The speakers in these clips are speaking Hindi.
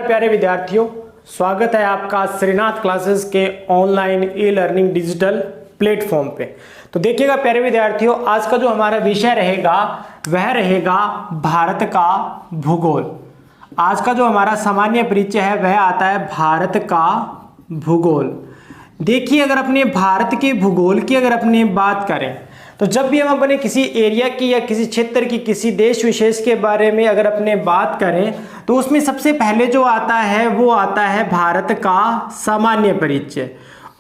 प्यारे विद्यार्थियों, स्वागत है आपका श्रीनाथ क्लासेस के online e learning digital platform पे। तो देखिएगा प्यारे विद्यार्थियों, आज का जो हमारा विषय रहेगा वह रहेगा भारत का भूगोल। आज का जो हमारा सामान्य परिचय है वह आता है भारत का भूगोल। देखिए, अगर अपने भारत के भूगोल की अगर अपने बात करें तो जब भी हम अपने किसी एरिया की या किसी क्षेत्र की किसी देश विशेष के बारे में अगर अपने बात करें तो उसमें सबसे पहले जो आता है वो आता है भारत का सामान्य परिचय।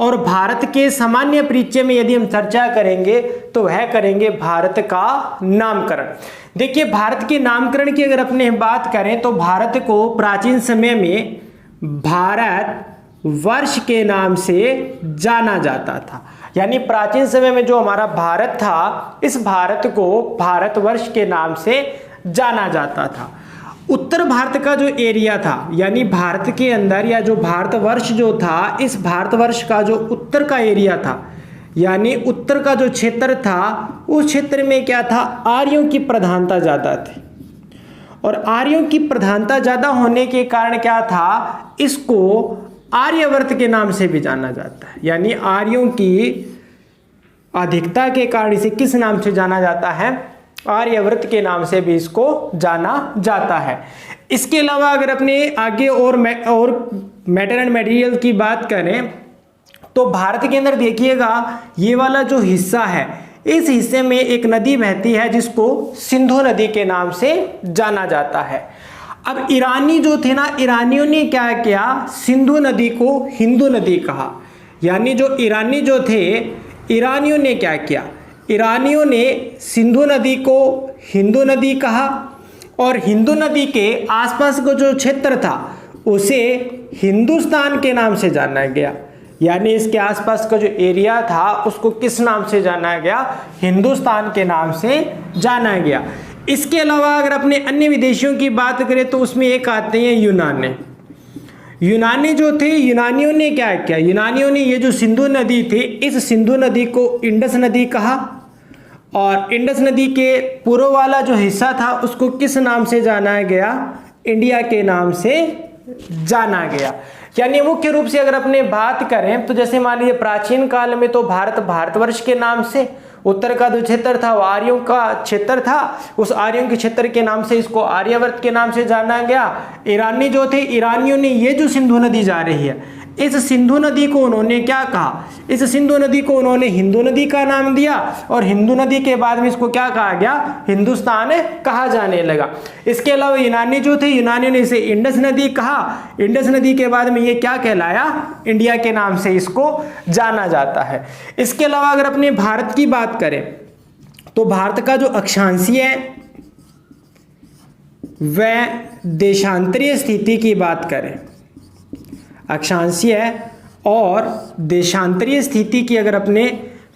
और भारत के सामान्य परिचय में यदि हम चर्चा करेंगे तो वह करेंगे भारत का नामकरण। देखिए, भारत के नामकरण की अगर अपने बात करें तो भारत को प्राचीन समय में भारत वर्ष के नाम से जाना जाता था। यानी प्राचीन समय में जो हमारा भारत था, इस भारत को भारतवर्ष के नाम से जाना जाता था। उत्तर भारत का जो एरिया था, यानी भारत के अंदर या जो भारतवर्ष जो था, इस भारतवर्ष का जो उत्तर का एरिया था, यानी उत्तर का जो क्षेत्र था, उस क्षेत्र में क्या था, आर्यों की प्रधानता ज़्यादा थी। और आर्यों की प्रधानता ज़्यादा होने के कारण क्या था, इसको आर्यवर्त के नाम से भी जाना जाता है। यानी आर्यों की अधिकता के कारण इसे किस नाम से जाना जाता है, आर्यवर्त के नाम से भी इसको जाना जाता है। इसके अलावा अगर अपने आगे और मैटर एंड मटेरियल की बात करें तो भारत के अंदर देखिएगा, ये वाला जो हिस्सा है, इस हिस्से में एक नदी बहती है जिसको सिंधु नदी के नाम से जाना जाता है। अब ईरानी जो थे ना, ईरानियों ने क्या किया, सिंधु नदी को हिंदू नदी कहा। यानी जो ईरानी जो थे, ईरानियों ने क्या किया, ईरानियों ने सिंधु नदी को हिंदू नदी कहा और हिंदू नदी के आसपास का जो क्षेत्र था उसे हिंदुस्तान के नाम से जाना गया। यानी इसके आसपास का जो एरिया था उसको किस नाम से जाना गया, हिंदुस्तान के नाम से जाना गया। इसके अलावा अगर अपने अन्य विदेशियों की बात करें तो उसमें एक आते हैं यूनानी। यूनानी जो थे, यूनानियों ने क्या किया, यूनानियों ने ये जो सिंधु नदी थी, इस सिंधु नदी को इंडस नदी कहा और इंडस नदी के पूर्व वाला जो हिस्सा था उसको किस नाम से जाना गया, इंडिया के नाम से जाना गया। यानी मुख्य रूप से अगर अपने बात करें तो जैसे मान लीजिए प्राचीन काल में तो भारत भारतवर्ष के नाम से, उत्तर का जो क्षेत्र था वो आर्यों का क्षेत्र था, उस आर्यों के क्षेत्र के नाम से इसको आर्यवर्त के नाम से जाना गया। ईरानी जो थे, ईरानियों ने ये जो सिंधु नदी जा रही है, इस सिंधु नदी को उन्होंने क्या कहा, इस सिंधु नदी को उन्होंने हिंदू नदी का नाम दिया और हिंदू नदी के बाद में इसको क्या कहा गया, हिंदुस्तान कहा जाने लगा। इसके अलावा यूनानी जो थे, यूनानियों ने इसे इंडस नदी कहा, इंडस नदी के बाद में ये क्या कहलाया, इंडिया के नाम से इसको जाना जाता है। इसके अलावा अगर अपने भारत की बात करें तो भारत का जो अक्षांशीय है वह देशांतरीय स्थिति की बात करें, अक्षांशीय और देशांतरीय स्थिति की अगर अपने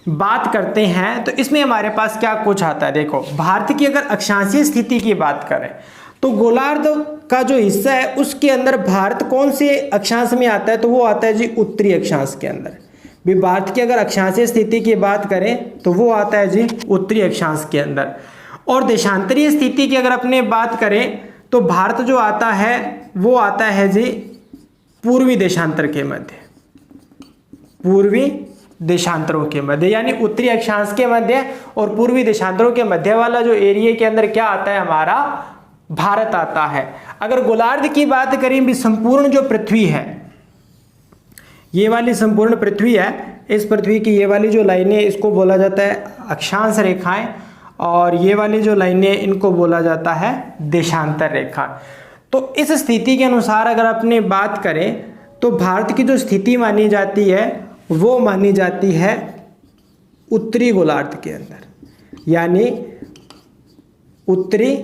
बात करते हैं तो इसमें हमारे पास क्या कुछ आता है। देखो, भारत की अगर अक्षांशीय स्थिति की बात करें तो गोलार्ध का जो हिस्सा है उसके अंदर भारत कौन से अक्षांश में आता है, तो वो आता है जी उत्तरी अक्षांश के अंदर। भी भारत की अगर अक्षांशीय स्थिति की बात करें तो वो आता है जी उत्तरी अक्षांश के अंदर। और देशांतरीय स्थिति की अगर अपने बात करें तो भारत जो आता है वो आता है जी पूर्वी देशांतर के मध्य, पूर्वी देशांतरों के मध्य, यानी उत्तरी अक्षांश के मध्य और पूर्वी देशांतरों के मध्य वाला जो एरिया के अंदर क्या आता है, हमारा भारत आता है। अगर गोलार्ध की बात करें भी, संपूर्ण जो पृथ्वी है, ये वाली संपूर्ण पृथ्वी है, इस पृथ्वी की ये वाली जो लाइनें इसको बोला जाता है अक्षांश रेखाएं और ये वाली जो लाइनें इनको बोला जाता है देशांतर रेखा। तो इस स्थिति के अनुसार अगर अपने बात करें तो भारत की जो स्थिति मानी जाती है वो मानी जाती है उत्तरी गोलार्ध के अंदर, यानी उत्तरी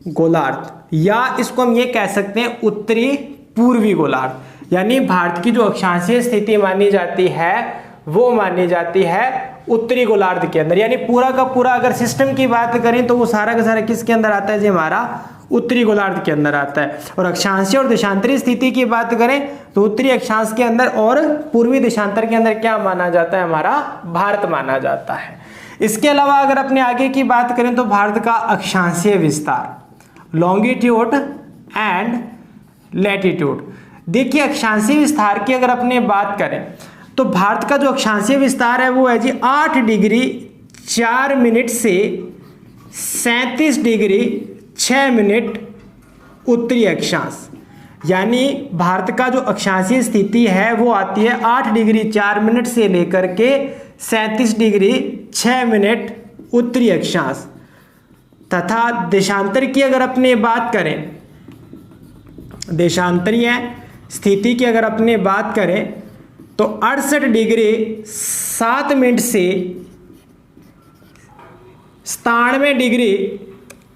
गोलार्ध, या इसको हम ये कह सकते हैं उत्तरी पूर्वी गोलार्ध। यानी भारत की जो अक्षांशीय स्थिति मानी जाती है वो मानी जाती है उत्तरी गोलार्ध के अंदर। यानी पूरा का पूरा अगर सिस्टम की बात करें तो वो सारा का सारा किसके अंदर आता है जी, हमारा उत्तरी गोलार्ध के अंदर आता है। और अक्षांशीय और देशांतरीय स्थिति की बात करें तो उत्तरी अक्षांश के अंदर और पूर्वी देशांतर के अंदर क्या माना जाता है, हमारा भारत माना जाता है। इसके अलावा अगर अपने आगे की बात करें तो भारत का अक्षांशीय विस्तार, लॉन्गिट्यूड एंड लैटिट्यूड। देखिए अक्षांशीय विस्तार की अगर अपने बात करें तो भारत का जो अक्षांशीय विस्तार है वो है जी 8 डिग्री 4 मिनट से 37 डिग्री 6 मिनट उत्तरी अक्षांश। यानी भारत का जो अक्षांशीय स्थिति है वो आती है 8 डिग्री 4 मिनट से लेकर के 37 डिग्री 6 मिनट उत्तरी अक्षांश। तथा देशांतर की अगर अपने बात करें, देशांतरीय स्थिति की अगर अपने बात करें तो 68 डिग्री 7 मिनट से 97 डिग्री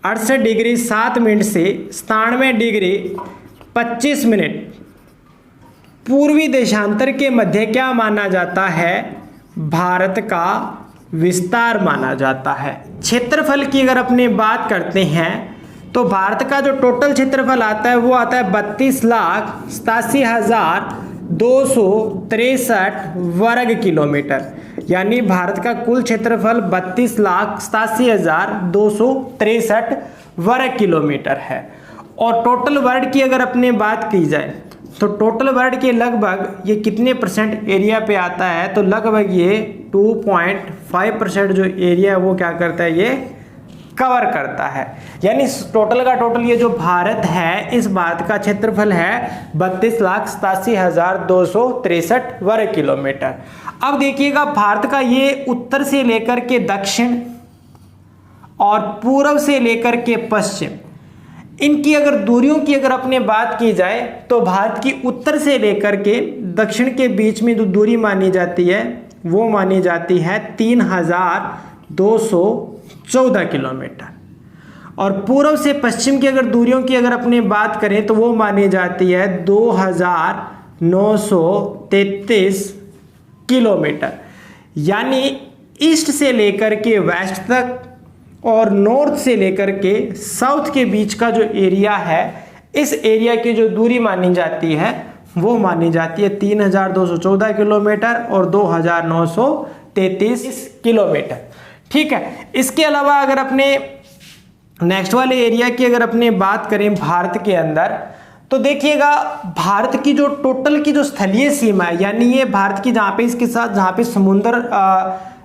68 डिग्री 7 मिनट से 97 डिग्री 25 मिनट पूर्वी देशांतर के मध्य क्या माना जाता है? भारत का विस्तार माना जाता है। क्षेत्रफल की अगर अपनी बात करते हैं तो भारत का जो टोटल क्षेत्रफल आता है वो आता है 32,87,263 वर्ग किलोमीटर। यानी भारत का कुल क्षेत्रफल 32,87,263 वर्ग किलोमीटर है। और टोटल वर्ल्ड की अगर अपने बात की जाए तो टोटल वर्ल्ड के लगभग ये कितने परसेंट एरिया पे आता है? तो लगभग ये 2.5% जो एरिया है वो क्या करता है? ये कवर करता है। यानी टोटल का टोटल ये जो भारत है इस भारत का क्षेत्रफल है 32,87,263 वर्ग किलोमीटर। अब देखिएगा भारत का ये उत्तर से लेकर के दक्षिण और पूर्व से लेकर के पश्चिम, इनकी अगर दूरियों की अगर अपने बात की जाए तो भारत की उत्तर से लेकर के दक्षिण के बीच में जो दूरी मानी जाती है वो मानी जाती है 3,214 किलोमीटर। और पूर्व से पश्चिम की अगर दूरियों की अगर अपने बात करें तो वो मानी जाती है 2,933 किलोमीटर। यानी ईस्ट से लेकर के वेस्ट तक और नॉर्थ से लेकर के साउथ के बीच का जो एरिया है इस एरिया की जो दूरी मानी जाती है वो मानी जाती है 3,214 किलोमीटर और 2,933 किलोमीटर। ठीक है। इसके अलावा अगर अपने नेक्स्ट वाले एरिया की अगर अपने बात करें भारत के अंदर तो देखिएगा भारत की जो टोटल की जो स्थलीय सीमा है, यानी ये भारत की जहाँ पे इसके साथ जहाँ पे समुद्र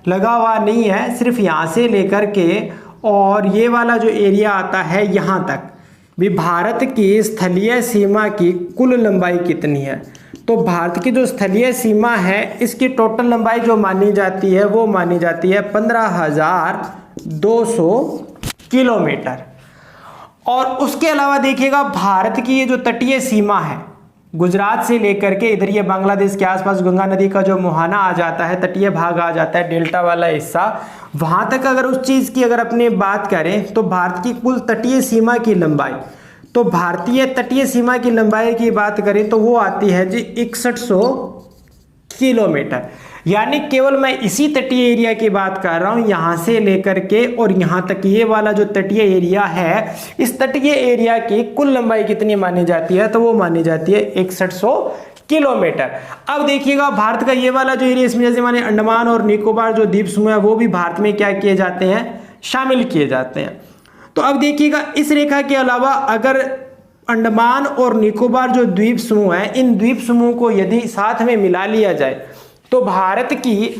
लगा हुआ नहीं है, सिर्फ यहाँ से लेकर के और ये वाला जो एरिया आता है यहाँ तक भी भारत की स्थलीय सीमा की कुल लंबाई कितनी है? तो भारत की जो स्थलीय सीमा है इसकी टोटल लंबाई जो मानी जाती है वो मानी जाती है 15,200 किलोमीटर। और उसके अलावा देखिएगा भारत की ये जो तटीय सीमा है गुजरात से लेकर के इधर ये बांग्लादेश के आसपास गंगा नदी का जो मुहाना आ जाता है, तटीय भाग आ जाता है, डेल्टा वाला हिस्सा, वहां तक अगर उस चीज की अगर अपने बात करें तो भारत की कुल तटीय सीमा की लंबाई, तो भारतीय तटीय सीमा की लंबाई की बात करें तो वो आती है जी 6100 किलोमीटर। यानी केवल मैं इसी तटीय एरिया की बात कर रहा हूं, यहां से लेकर के और यहां तक ये वाला जो तटीय एरिया है इस तटीय एरिया की कुल लंबाई कितनी मानी जाती है? तो वो मानी जाती है 6100 किलोमीटर। अब देखिएगा भारत का ये वाला जो एरिया, इसमें जैसे माने अंडमान और निकोबार जो द्वीप समूह है वो भी भारत में क्या किए जाते हैं? शामिल किए जाते हैं। तो अब देखिएगा इस रेखा के अलावा अगर अंडमान और निकोबार जो द्वीप समूह है इन द्वीप समूह को यदि साथ में मिला लिया जाए तो भारत की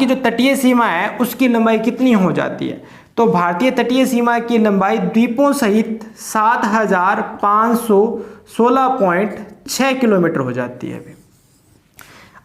जो तटीय सीमा है उसकी लंबाई कितनी हो जाती है? तो भारतीय तटीय सीमा की लंबाई द्वीपों सहित 7,516.6 किलोमीटर हो जाती है।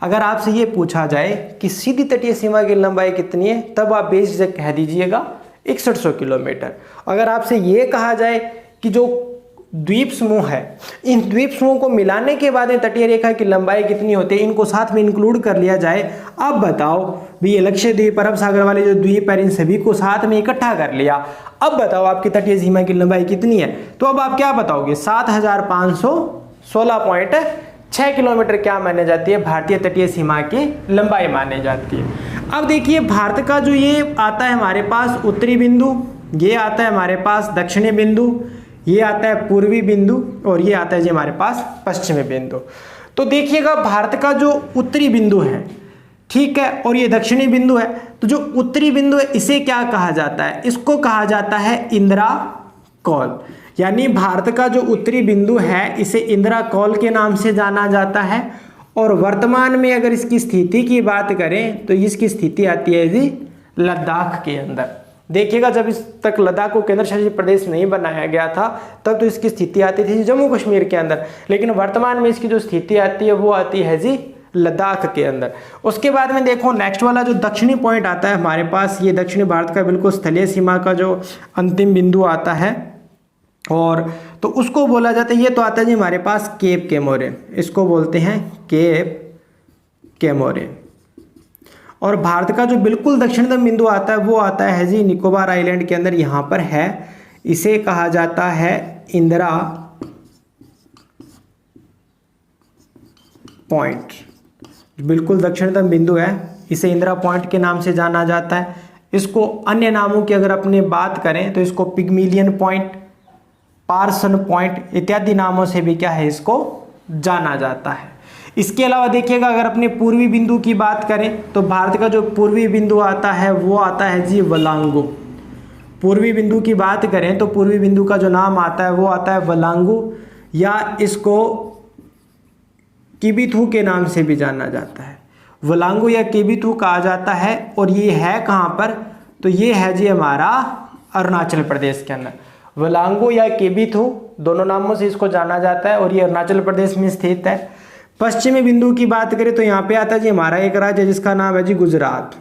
अगर आपसे ये पूछा जाए कि सीधी तटीय सीमा की लंबाई कितनी है तब आप बेझिझक कह दीजिएगा 6100 किलोमीटर। अगर आपसे ये कहा जाए कि जो द्वीप समूह है इन द्वीप समूह को मिलाने के बाद तटीय रेखा की लंबाई कितनी होती है, इनको साथ में इंक्लूड कर लिया जाए, अब बताओ भी ये लक्षद्वीप, अरब सागर वाले जो द्वीप है इन सभी को साथ में इकट्ठा कर लिया, अब बताओ आपकी तटीय सीमा की लंबाई कितनी है? तो अब आप क्या बताओगे? 7,516.6 किलोमीटर क्या मानी जाती है? भारतीय तटीय सीमा की लंबाई मानी जाती है। अब देखिए भारत का जो ये आता है हमारे पास उत्तरी बिंदु, ये आता है हमारे पास दक्षिणी बिंदु, ये आता है पूर्वी बिंदु और ये आता है जी हमारे पास पश्चिमी बिंदु। तो देखिएगा भारत का जो उत्तरी बिंदु है, ठीक है, और ये दक्षिणी बिंदु है, तो जो उत्तरी बिंदु है इसे क्या कहा जाता है? इसको कहा जाता है इंदिरा कौल। यानी भारत का जो उत्तरी बिंदु है इसे इंदिरा कॉल के नाम से जाना जाता है। और वर्तमान में अगर इसकी स्थिति की बात करें तो इसकी स्थिति आती है जी लद्दाख के अंदर। देखिएगा जब इस तक लद्दाख को केंद्र शासित प्रदेश नहीं बनाया गया था तब तो इसकी स्थिति आती थी जम्मू कश्मीर के अंदर, लेकिन वर्तमान में इसकी जो स्थिति आती है वो आती है जी लद्दाख के अंदर। उसके बाद में देखो नेक्स्ट वाला जो दक्षिणी पॉइंट आता है हमारे पास, ये दक्षिणी भारत का बिल्कुल स्थलीय सीमा का जो अंतिम बिंदु आता है और तो उसको बोला जाता है, ये तो आता है जी हमारे पास केप कैमोरेन, इसको बोलते हैं केप कैमोरेन। और भारत का जो बिल्कुल दक्षिणतम बिंदु आता है वो आता है जी निकोबार आइलैंड के अंदर, यहाँ पर है, इसे कहा जाता है इंदिरा पॉइंट। बिल्कुल दक्षिणतम बिंदु है, इसे इंदिरा पॉइंट के नाम से जाना जाता है। इसको अन्य नामों की अगर अपने बात करें तो इसको पिग्मिलियन पॉइंट, पार्सन पॉइंट इत्यादि नामों से भी क्या है इसको जाना जाता है। इसके अलावा देखिएगा अगर अपने पूर्वी बिंदु की बात करें तो भारत का जो पूर्वी बिंदु आता है वो आता है जी वलांगू। पूर्वी बिंदु की बात करें तो पूर्वी बिंदु का जो नाम आता है वो आता है वलांगू, या इसको किबिथू के नाम से भी जाना जाता है। वलांगू या किबिथू कहा जाता है और ये है कहाँ पर, तो ये है जी हमारा अरुणाचल प्रदेश के अंदर। वलांगू या किबिथू दोनों नामों से इसको जाना जाता है और ये अरुणाचल प्रदेश में स्थित है। पश्चिमी बिंदु की बात करें तो यहाँ पे आता है जी हमारा एक राज्य जिसका नाम है जी गुजरात,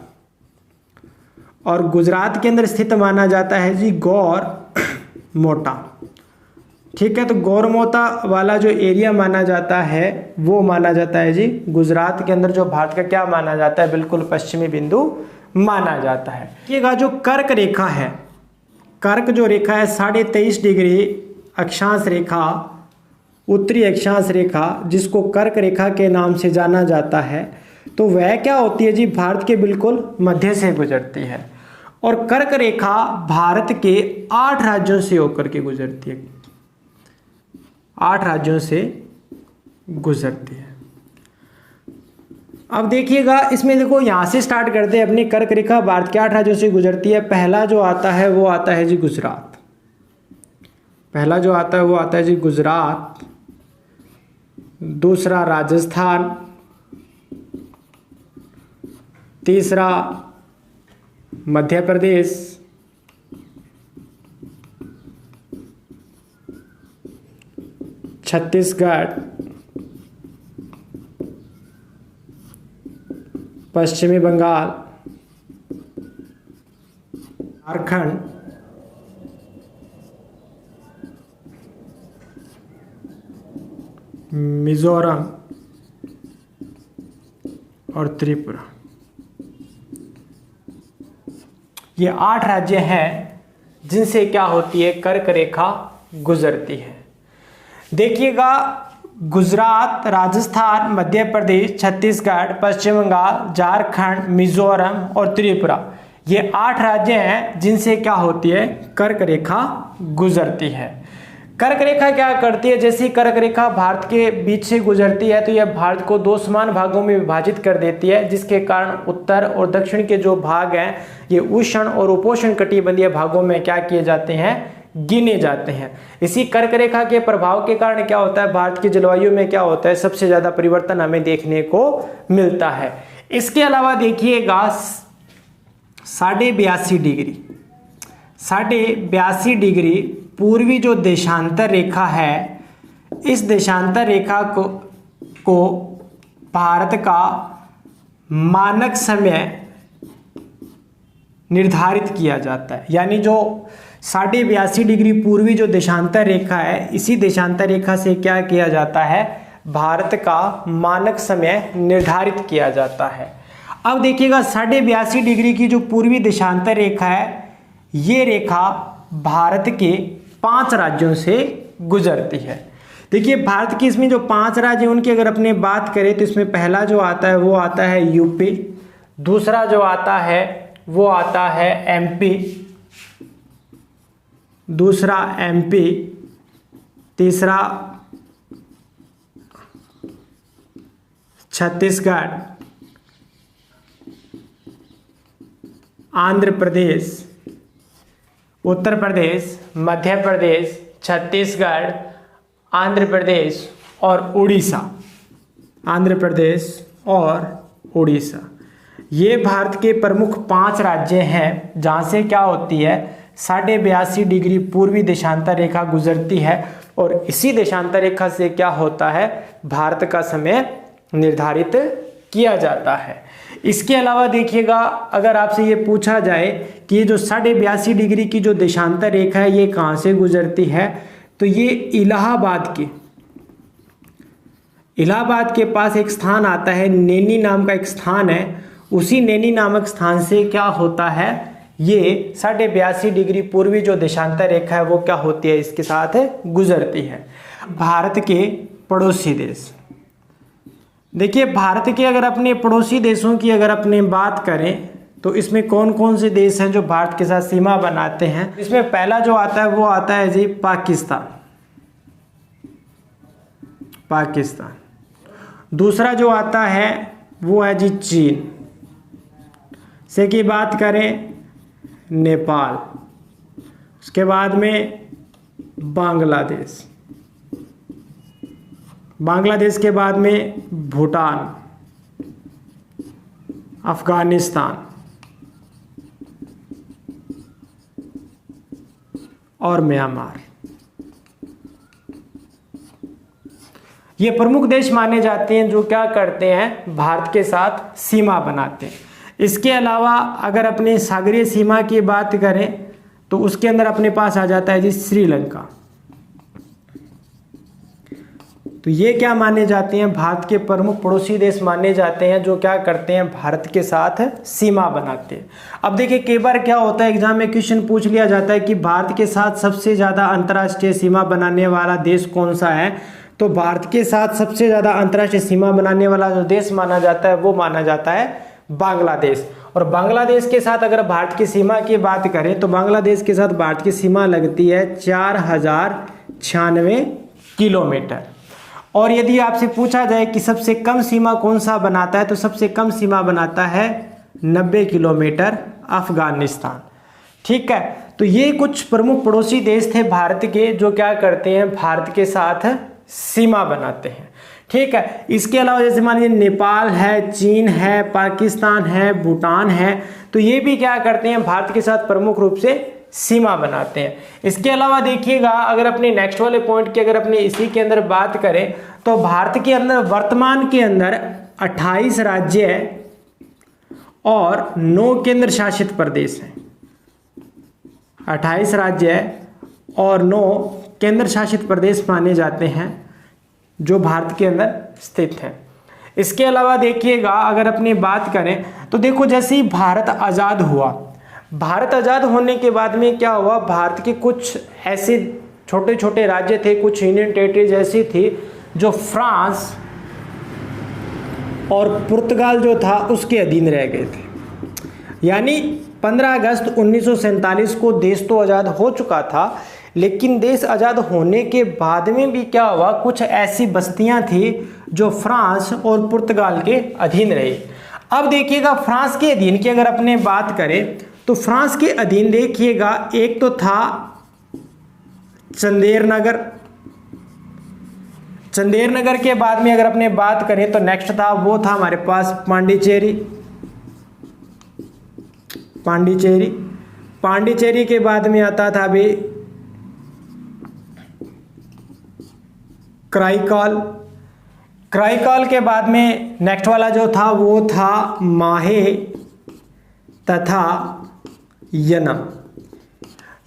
और गुजरात के अंदर स्थित माना जाता है जी गौर मोटा। ठीक है, तो गौर मोटा वाला जो एरिया माना जाता है वो माना जाता है जी गुजरात के अंदर, जो भारत का क्या माना जाता है बिल्कुल पश्चिमी बिंदु माना जाता है। देखिएगा जो कर्क रेखा है, कर्क जो रेखा है 23.5 डिग्री अक्षांश रेखा, उत्तरी अक्षांश रेखा, जिसको कर्क रेखा के नाम से जाना जाता है, तो वह क्या होती है जी भारत के बिल्कुल मध्य से गुजरती है। और कर्क रेखा भारत के 8 राज्यों से होकर के गुजरती है, 8 राज्यों से गुजरती है। अब देखिएगा इसमें देखो यहाँ से स्टार्ट करते हैं अपनी कर्क रेखा भारत के 8 राज्यों से गुजरती है। पहला जो आता है वो आता है जी गुजरात, पहला जो आता है वो आता है जी गुजरात, दूसरा राजस्थान, तीसरा मध्य प्रदेश, छत्तीसगढ़, पश्चिमी बंगाल, झारखंड, मिजोरम और त्रिपुरा। ये 8 राज्य हैं जिनसे क्या होती है कर्क रेखा गुजरती है। देखिएगा गुजरात, राजस्थान, मध्य प्रदेश, छत्तीसगढ़, पश्चिम बंगाल, झारखंड, मिजोरम और त्रिपुरा, ये 8 राज्य हैं जिनसे क्या होती है कर्क रेखा गुजरती है। कर्क रेखा क्या करती है, जैसे कर्क रेखा भारत के बीच से गुजरती है तो यह भारत को 2 समान भागों में विभाजित कर देती है, जिसके कारण उत्तर और दक्षिण के जो भाग हैं ये उष्ण और उपोष्ण कटिबंधीय भागों में क्या किए जाते हैं, गिने जाते हैं। इसी कर्क रेखा के प्रभाव के कारण क्या होता है, भारत की जलवायु में क्या होता है, सबसे ज्यादा परिवर्तन हमें देखने को मिलता है। इसके अलावा देखिएगा 82.5 डिग्री, 82.5 डिग्री पूर्वी जो देशांतर रेखा है, इस देशांतर रेखा को भारत का मानक समय निर्धारित किया जाता है। यानी जो 82.5 डिग्री पूर्वी जो देशांतर रेखा है, इसी देशांतर रेखा से क्या किया जाता है, भारत का मानक समय निर्धारित किया जाता है। अब देखिएगा 82.5 डिग्री की जो पूर्वी देशांतर रेखा है, ये रेखा भारत के 5 राज्यों से गुजरती है। देखिए भारत की इसमें जो 5 राज्य उनकी अगर अपने बात करें तो इसमें पहला जो आता है वो आता है यूपी, दूसरा जो आता है वो आता है एमपी, दूसरा एमपी, तीसरा छत्तीसगढ़, आंध्र प्रदेश, उत्तर प्रदेश, मध्य प्रदेश, छत्तीसगढ़, आंध्र प्रदेश और उड़ीसा। आंध्र प्रदेश और उड़ीसा ये भारत के प्रमुख 5 राज्य हैं जहाँ से क्या होती है 82.5 डिग्री पूर्वी देशांतर रेखा गुजरती है, और इसी देशांतर रेखा से क्या होता है भारत का समय निर्धारित किया जाता है। इसके अलावा देखिएगा, अगर आपसे ये पूछा जाए कि ये जो 82.5 डिग्री की जो देशांतर रेखा है ये कहाँ से गुजरती है, तो ये इलाहाबाद के पास एक स्थान आता है, नैनी नाम का एक स्थान है। उसी नैनी नामक स्थान से क्या होता है, ये 82.5 डिग्री पूर्वी जो देशांतर रेखा है वो क्या होती है इसके साथ गुजरती है। भारत के पड़ोसी देश, देखिए भारत के अगर अपने पड़ोसी देशों की अगर अपने बात करें तो इसमें कौन कौन से देश हैं जो भारत के साथ सीमा बनाते हैं। इसमें पहला जो आता है वो आता है जी पाकिस्तान। दूसरा जो आता है वो है जी चीन। से की बात करें नेपाल, उसके बाद में बांग्लादेश के बाद में भूटान, अफगानिस्तान और म्यांमार। ये प्रमुख देश माने जाते हैं जो क्या करते हैं भारत के साथ सीमा बनाते हैं। इसके अलावा अगर अपने सागरीय सीमा की बात करें तो उसके अंदर अपने पास आ जाता है जी श्रीलंका। तो ये क्या माने जाते हैं भारत के प्रमुख पड़ोसी देश माने जाते हैं जो क्या करते हैं भारत के साथ सीमा बनाते हैं। अब देखिए कई बार क्या होता है एग्जाम में क्वेश्चन पूछ लिया जाता है कि भारत के साथ सबसे ज़्यादा अंतर्राष्ट्रीय सीमा बनाने वाला देश कौन सा है। तो भारत के साथ सबसे ज़्यादा अंतर्राष्ट्रीय सीमा बनाने वाला जो देश माना जाता है वो माना जाता है बांग्लादेश। और बांग्लादेश के साथ अगर भारत की सीमा की बात करें तो बांग्लादेश के साथ भारत की सीमा लगती है 4096 किलोमीटर। और यदि आपसे पूछा जाए कि सबसे कम सीमा कौन सा बनाता है तो सबसे कम सीमा बनाता है 90 किलोमीटर अफगानिस्तान। ठीक है, तो ये कुछ प्रमुख पड़ोसी देश थे भारत के जो क्या करते हैं भारत के साथ सीमा बनाते हैं। ठीक है, इसके अलावा जैसे मान लीजिए नेपाल है, चीन है, पाकिस्तान है, भूटान है, तो ये भी क्या करते हैं भारत के साथ प्रमुख रूप से सीमा बनाते हैं। इसके अलावा देखिएगा अगर अपने नेक्स्ट वाले पॉइंट की अगर अपने इसी के अंदर बात करें तो भारत के अंदर वर्तमान के अंदर 28 राज्य है और 9 केंद्र शासित प्रदेश हैं। 28 राज्य है और 9 केंद्र शासित प्रदेश माने जाते हैं जो भारत के अंदर स्थित हैं। इसके अलावा देखिएगा अगर अपनी बात करें तो देखो जैसे ही भारत आज़ाद हुआ, भारत आज़ाद होने के बाद में क्या हुआ, भारत के कुछ ऐसे छोटे छोटे राज्य थे, कुछ यूनियन टेरिटरीज ऐसी थी जो फ्रांस और पुर्तगाल जो था उसके अधीन रह गए थे। यानी 15 अगस्त 1947 को देश तो आज़ाद हो चुका था, लेकिन देश आज़ाद होने के बाद में भी क्या हुआ, कुछ ऐसी बस्तियां थी जो फ्रांस और पुर्तगाल के अधीन रही। अब देखिएगा फ्रांस के अधीन की अगर अपने बात करें तो फ्रांस के अधीन देखिएगा एक तो था चंदेर नगर के बाद में अगर अपने बात करें तो नेक्स्ट था वो था हमारे पास पांडिचेरी के बाद में आता था अभी क्राइकॉल के बाद में नेक्स्ट वाला जो था वो था माहे तथा यनम।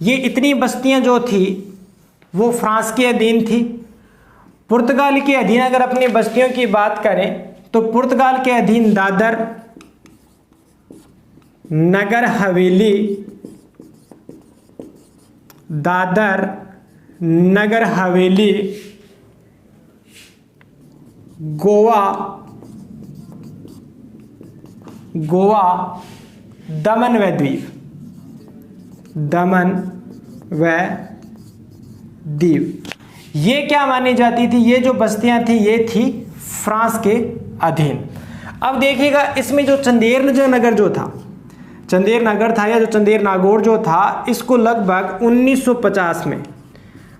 ये इतनी बस्तियां जो थी वो फ्रांस के अधीन थी। पुर्तगाल के अधीन अगर अपनी बस्तियों की बात करें तो पुर्तगाल के अधीन दादर नगर हवेली, गोवा, दमन व द्वीप, ये क्या मानी जाती थी, ये जो बस्तियां थी ये थी फ्रांस के अधीन। अब देखिएगा इसमें जो चंदेर नगर जो था, इसको लगभग 1950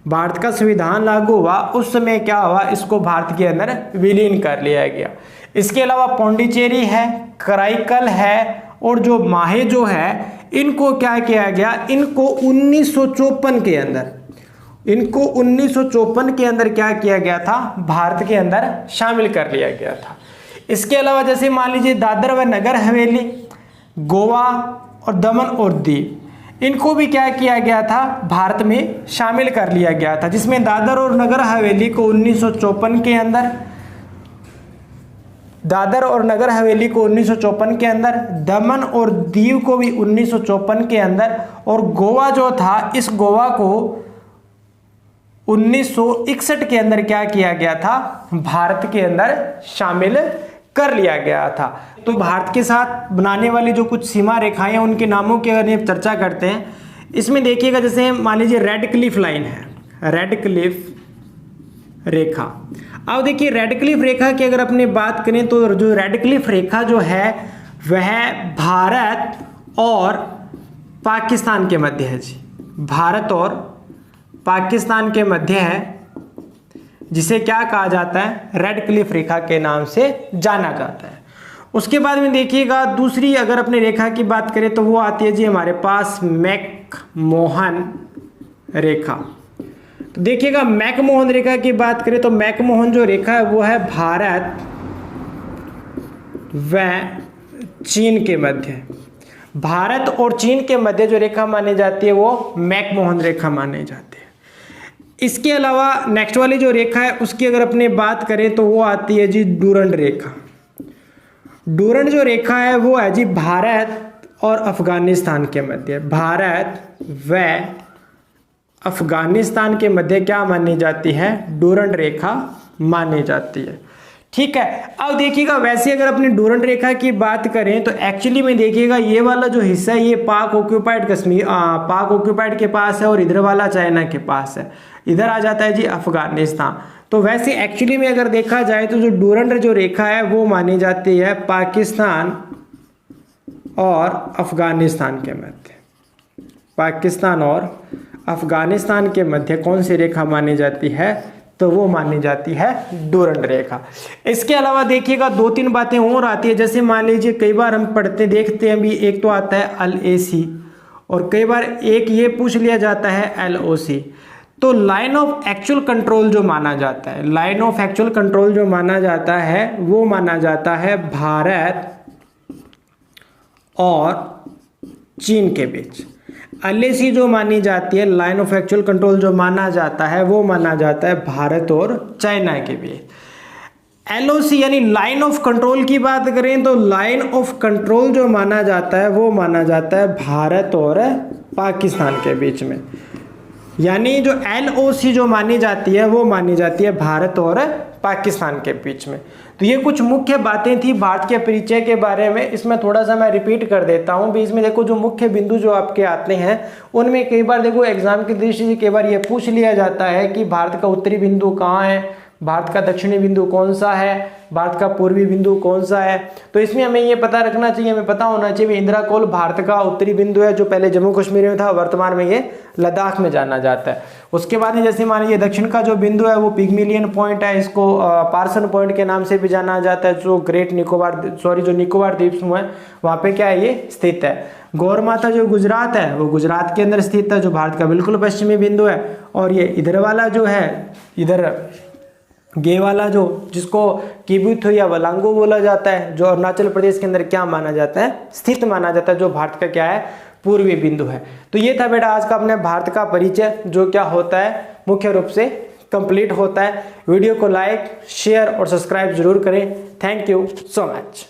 भारत का संविधान लागू हुआ उस समय क्या हुआ, इसको भारत के अंदर विलीन कर लिया गया। इसके अलावा पौंडीचेरी है, कराईकल है और जो माहे जो है, इनको क्या किया गया, इनको 1954 के अंदर क्या किया गया था, भारत के अंदर शामिल कर लिया गया था। इसके अलावा जैसे मान लीजिए दादर व नगर हवेली, गोवा और दमन और दीव, इनको भी क्या किया गया था, भारत में शामिल कर लिया गया था, जिसमें दादर और नगर हवेली को 1954 के अंदर, दमन और दीव को भी 1954 के अंदर, और गोवा जो था, इस गोवा को 1961 के अंदर क्या किया गया था, भारत के अंदर शामिल कर लिया गया था। तो भारत के साथ बनाने वाली जो कुछ सीमा रेखाएं हैं, उनके नामों की अगर चर्चा करते हैं, इसमें देखिएगा जैसे मान लीजिए रेड क्लिफ लाइन है, रेड क्लिफ रेखा। अब देखिए रेड क्लिफ रेखा की अगर अपने बात करें तो जो रेड क्लिफ रेखा जो है वह भारत और पाकिस्तान के मध्य है जी, भारत और पाकिस्तान के मध्य है, जिसे क्या कहा जाता है, रेड क्लिफ रेखा के नाम से जाना जाता है। उसके बाद में देखिएगा दूसरी अगर अपने रेखा की बात करें तो वो आती है जी हमारे पास मैकमोहन रेखा। तो देखिएगा मैकमोहन रेखा की बात करें तो मैकमोहन जो रेखा है वो है भारत व चीन के मध्य, भारत और चीन के मध्य जो रेखा मानी जाती है वो मैकमोहन रेखा मानी जाती है। इसके अलावा नेक्स्ट वाली जो रेखा है उसकी अगर अपने बात करें तो वो आती है जी डूरंड रेखा। डूरंड जो रेखा है वो है जी भारत और अफगानिस्तान के मध्य, भारत व अफगानिस्तान के मध्य क्या मानी जाती है, डूरंड रेखा मानी जाती है। ठीक है, अब देखिएगा वैसे अगर अपनी डूरंड रेखा की बात करें तो एक्चुअली में देखिएगा ये वाला जो हिस्सा है ये पाक ऑक्यूपाइड कश्मीर, पाक ऑक्यूपाइड के पास है, और इधर वाला चाइना के पास है, इधर आ जाता है जी अफगानिस्तान। तो वैसे एक्चुअली में अगर देखा जाए तो जो डूरंड जो रेखा है वो मानी जाती है पाकिस्तान और अफगानिस्तान के मध्य, पाकिस्तान और अफगानिस्तान के मध्य कौन सी रेखा मानी जाती है, तो वो मानी जाती है डूरंड रेखा। इसके अलावा देखिएगा दो तीन बातें और आती है, जैसे मान लीजिए कई बार हम पढ़ते देखते हैं भी, एक तो आता है LAC और कई बार एक ये पूछ लिया जाता है LOC। तो लाइन ऑफ एक्चुअल कंट्रोल जो माना जाता है, लाइन ऑफ एक्चुअल कंट्रोल जो माना जाता है वो माना जाता है भारत और चीन के बीच। LAC जो मानी जाती है, लाइन ऑफ एक्चुअल कंट्रोल जो माना जाता है वो माना जाता है भारत और चाइना के बीच। LOC यानी लाइन ऑफ कंट्रोल की बात करें तो लाइन ऑफ कंट्रोल जो माना जाता है वो माना जाता है भारत और पाकिस्तान के बीच में, यानी जो LOC जो मानी जाती है वो मानी जाती है भारत और पाकिस्तान के बीच में। तो ये कुछ मुख्य बातें थी भारत के परिचय के बारे में। इसमें थोड़ा सा मैं रिपीट कर देता हूँ भी, इसमें देखो जो मुख्य बिंदु जो आपके आते हैं उनमें कई बार देखो एग्जाम की दृष्टि से कई बार ये पूछ लिया जाता है कि भारत का उत्तरी बिंदु कहाँ है, भारत का दक्षिणी बिंदु कौन सा है, भारत का पूर्वी बिंदु कौन सा है। तो इसमें हमें ये पता रखना चाहिए, हमें पता होना चाहिए इंदिरा कोल भारत का उत्तरी बिंदु है, जो पहले जम्मू कश्मीर में था, वर्तमान में ये लद्दाख में जाना जाता है। उसके बाद जैसे मान लीजिए दक्षिण का जो बिंदु है वो पिग्मिलियन पॉइंट है, इसको पार्सन पॉइंट के नाम से भी जाना जाता है, जो ग्रेट निकोबार जो निकोबार द्वीप समूह है वहाँ पे क्या है ये स्थित है। गौर माता जो गुजरात है वो गुजरात के अंदर स्थित है, जो भारत का बिल्कुल पश्चिमी बिंदु है। और ये इधर वाला जो है, इधर गे वाला जो जिसको किबुथु या वलांगो बोला जाता है, जो अरुणाचल प्रदेश के अंदर क्या माना जाता है, स्थित माना जाता है, जो भारत का क्या है पूर्वी बिंदु है। तो ये था बेटा आज का अपने भारत का परिचय, जो क्या होता है मुख्य रूप से कंप्लीट होता है। वीडियो को लाइक शेयर और सब्सक्राइब जरूर करें। Thank you so much.